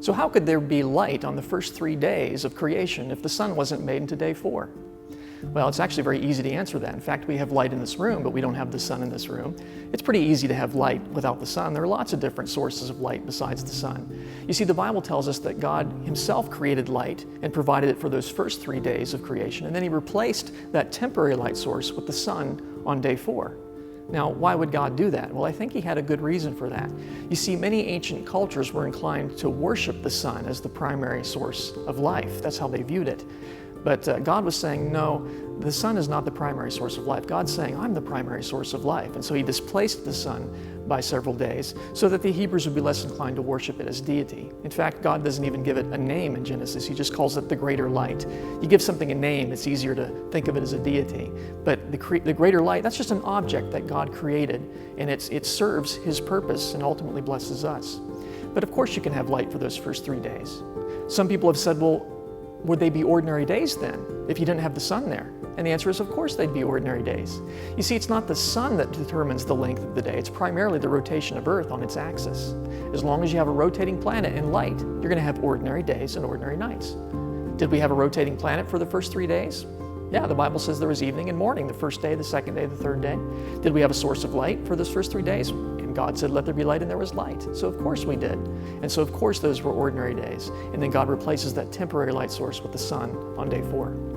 So how could there be light on the first 3 days of creation if the sun wasn't made into day 4? Well, it's actually very easy to answer that. In fact, we have light in this room, but we don't have the sun in this room. It's pretty easy to have light without the sun. There are lots of different sources of light besides the sun. You see, the Bible tells us that God himself created light and provided it for those first 3 days of creation, and then he replaced that temporary light source with the sun on day 4. Now, why would God do that? Well, I think he had a good reason for that. You see, many ancient cultures were inclined to worship the sun as the primary source of life. That's how they viewed it. But God was saying, no, the sun is not the primary source of life. God's saying, I'm the primary source of life. And so he displaced the sun by several days so that the Hebrews would be less inclined to worship it as deity. In fact, God doesn't even give it a name in Genesis. He just calls it the greater light. You give something a name, it's easier to think of it as a deity. But the greater light, that's just an object that God created, and it serves his purpose and ultimately blesses us. But of course you can have light for those first 3 days. Some people have said, well, would they be ordinary days then, if you didn't have the sun there? And the answer is, of course they'd be ordinary days. You see, it's not the sun that determines the length of the day. It's primarily the rotation of Earth on its axis. As long as you have a rotating planet and light, you're going to have ordinary days and ordinary nights. Did we have a rotating planet for the first 3 days? Yeah, the Bible says there was evening and morning, the first day, the second day, the third day. Did we have a source of light for those first 3 days? And God said, let there be light, and there was light. So of course we did. And so of course those were ordinary days. And then God replaces that temporary light source with the sun on day 4.